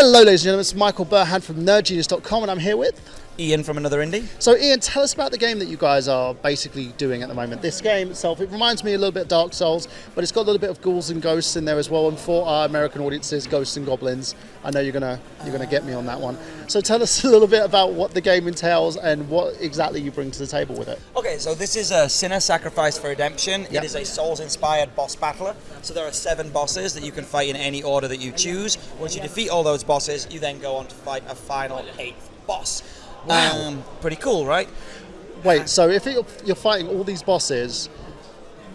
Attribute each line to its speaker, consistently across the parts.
Speaker 1: Hello ladies and gentlemen, it's Michael Burhan from nerdgenius.com and I'm here with
Speaker 2: Ian from Another Indie.
Speaker 1: So Ian, tell us about the game that you guys are basically doing at the moment. This game itself, it reminds me a little bit of Dark Souls, but it's got a little bit of ghouls and ghosts in there as well, and for our American audiences, ghosts and goblins. I know you're gonna get me on that one. So tell us a little bit about what the game entails and what exactly you bring to the table with it.
Speaker 2: Okay, so this is a Sinner Sacrifice for Redemption.
Speaker 1: Yep.
Speaker 2: It is a Souls-inspired boss battler. So there are 7 bosses that you can fight in any order that you choose. Once you defeat all those bosses, you then go on to fight a final 8th boss.
Speaker 1: Wow.
Speaker 2: Pretty cool, right?
Speaker 1: Wait, so if you're fighting all these bosses,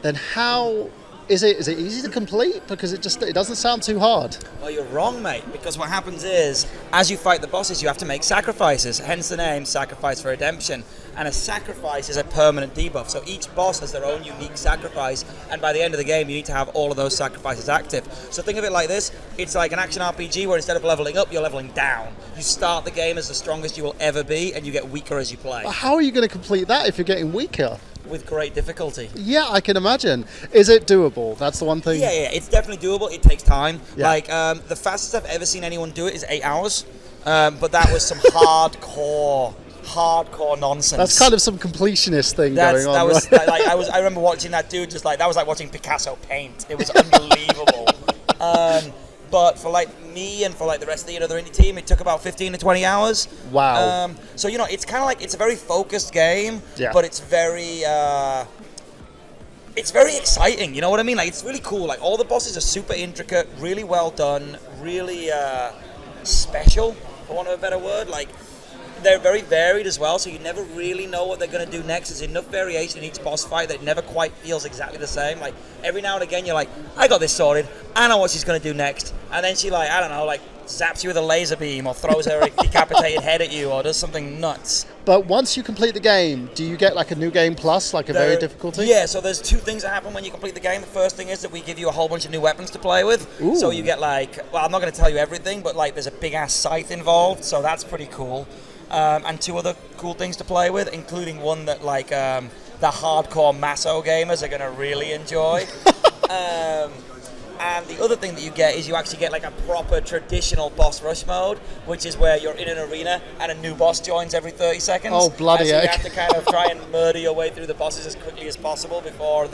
Speaker 1: then how is it easy to complete? Because it doesn't sound too hard.
Speaker 2: Well, you're wrong, mate, because what happens is, as you fight the bosses, you have to make sacrifices, hence the name Sacrifice for Redemption. And a sacrifice is a permanent debuff, so each boss has their own unique sacrifice, and by the end of the game, you need to have all of those sacrifices active. So think of it like this, it's like an action RPG where instead of leveling up, you're leveling down. You start the game as the strongest you will ever be, and you get weaker as you play.
Speaker 1: But how are you going to complete that if you're getting weaker?
Speaker 2: With great difficulty.
Speaker 1: Yeah, I can imagine. Is it doable? That's the one thing.
Speaker 2: Yeah, it's definitely doable. It takes time.
Speaker 1: Yeah.
Speaker 2: Like the fastest I've ever seen anyone do it is 8 hours, but that was some hardcore nonsense.
Speaker 1: That's kind of some completionist thing going on.
Speaker 2: I remember watching that dude that was like watching Picasso paint. It was unbelievable. But for like me and for like the rest of the Another Indie team, it took about 15 to 20 hours.
Speaker 1: Wow.
Speaker 2: So it's kind of like it's a very focused game,
Speaker 1: yeah.
Speaker 2: But it's very exciting. You know what I mean? Like it's really cool. Like all the bosses are super intricate, really well done, really special, for want of a better word. Like they're very varied as well, so you never really know what they're going to do next. There's enough variation in each boss fight that it never quite feels exactly the same. Like every now and again, you're like, I got this sorted. I know what she's going to do next, and then she zaps you with a laser beam or throws her decapitated head at you or does something nuts.
Speaker 1: But once you complete the game, do you get like a new game plus, like a very difficulty?
Speaker 2: Yeah, so there's 2 things that happen when you complete the game. The first thing is that we give you a whole bunch of new weapons to play with.
Speaker 1: Ooh.
Speaker 2: So you get I'm not going to tell you everything, but there's a big ass scythe involved, so that's pretty cool. And 2 other cool things to play with, including one that the hardcore Masso gamers are going to really enjoy. And the other thing that you get is you actually get like a proper traditional boss rush mode, which is where you're in an arena and a new boss joins every 30 seconds.
Speaker 1: Oh, bloody
Speaker 2: heck.
Speaker 1: heck.
Speaker 2: So you have to kind of try and murder your way through the bosses as quickly as possible before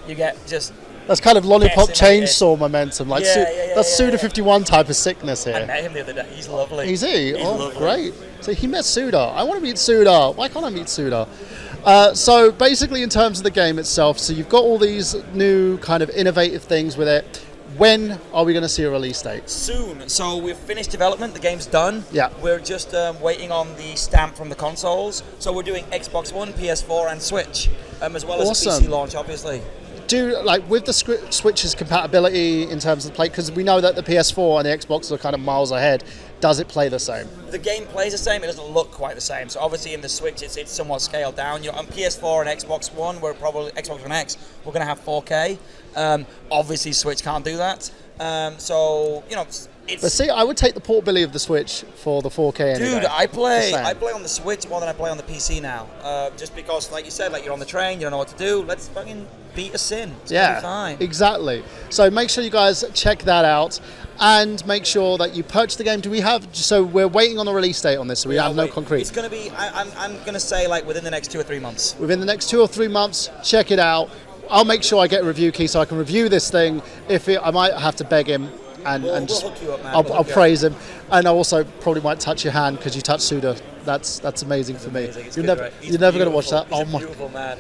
Speaker 2: you get just...
Speaker 1: That's kind of lollipop
Speaker 2: decimated.
Speaker 1: chainsaw momentum. Like that's Suda51 type of sickness here.
Speaker 2: I met him the other day. He's lovely.
Speaker 1: Is he?
Speaker 2: He's lovely.
Speaker 1: Great. So he met Suda. I want to meet Suda. Why can't I meet Suda? So basically in terms of the game itself, so you've got all these new kind of innovative things with it. When are we going to see a release date?
Speaker 2: Soon. So we've finished development. The game's done.
Speaker 1: Yeah.
Speaker 2: We're just waiting on the stamp from the consoles. So we're doing Xbox One, PS4, and Switch, as well as a PC launch, obviously.
Speaker 1: With the Switch's compatibility in terms of play, because we know that the PS4 and the Xbox are kind of miles ahead. Does it play the same?
Speaker 2: The game plays the same. It doesn't look quite the same. So obviously in the Switch, it's somewhat scaled down. On PS4 and Xbox One, Xbox One X, we're going to have 4K. Obviously, Switch can't do that. It's...
Speaker 1: But see, I would take the portability of the Switch for the 4K anyway.
Speaker 2: Dude, I play on the Switch more than I play on the PC now. Just because, like you said, you're on the train, you don't know what to do. Let's fucking beat a sin. It's gonna be fine.
Speaker 1: Exactly. So make sure you guys check that out. And make sure that you purchase the game. So we're waiting on a release date on this, so we have no concrete.
Speaker 2: It's going to be, I'm going to say within the next 2 or 3 months.
Speaker 1: Within the next 2 or 3 months, check it out. I'll make sure I get a review key so I can review this thing. I might have to beg him and
Speaker 2: we'll
Speaker 1: just
Speaker 2: hook you up, man.
Speaker 1: I'll praise him. And I also probably might touch your hand because you touched Suda. That's amazing for me.
Speaker 2: You're never
Speaker 1: going to watch that.
Speaker 2: He's a beautiful man.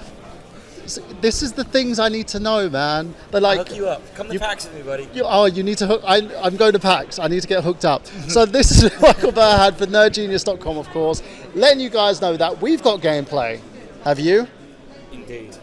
Speaker 1: This is the things I need to know, man.
Speaker 2: I'll hook you up. Come to PAX with me, buddy.
Speaker 1: You need to hook. I'm going to PAX. I need to get hooked up. So this is Michael Burhan for nerdgenius.com, of course, letting you guys know that we've got gameplay. Have you? Indeed.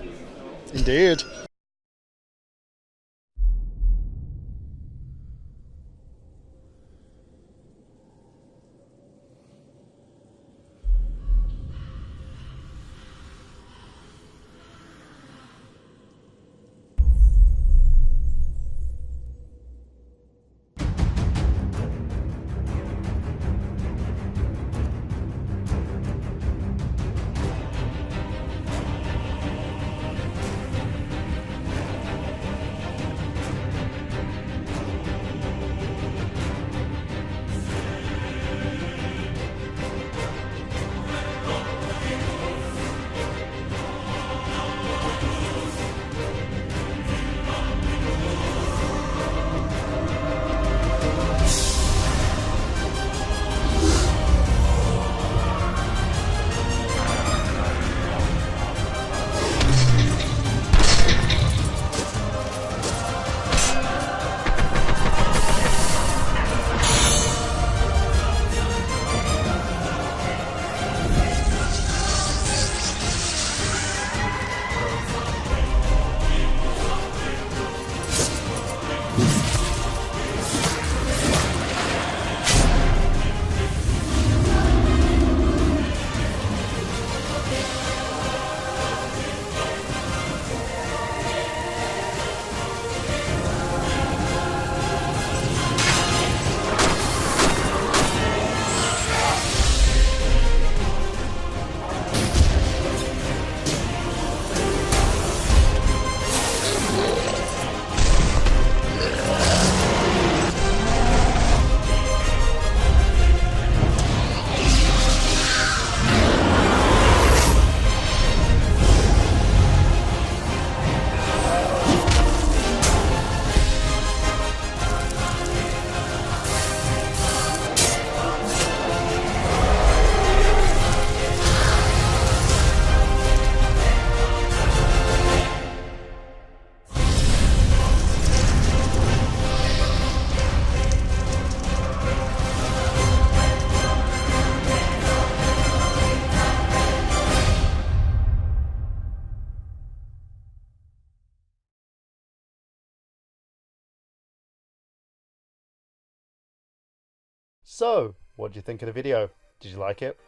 Speaker 1: So, what did you think of the video? Did you like it?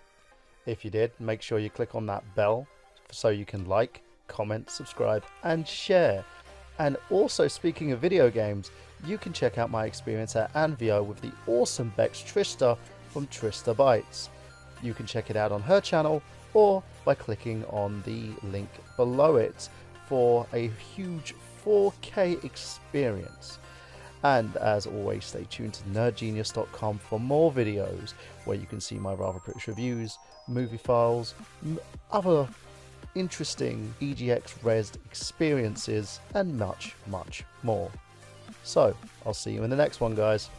Speaker 1: If you did, make sure you click on that bell so you can like, comment, subscribe, and share. And also, speaking of video games, you can check out my experience at Anvio with the awesome Bex Trista from Trista Bytes. You can check it out on her channel or by clicking on the link below it for a huge 4K experience. And as always, stay tuned to nerdgenius.com for more videos where you can see my rather British reviews, movie files, other interesting EGX Rezzed experiences, and much, much more. So, I'll see you in the next one, guys.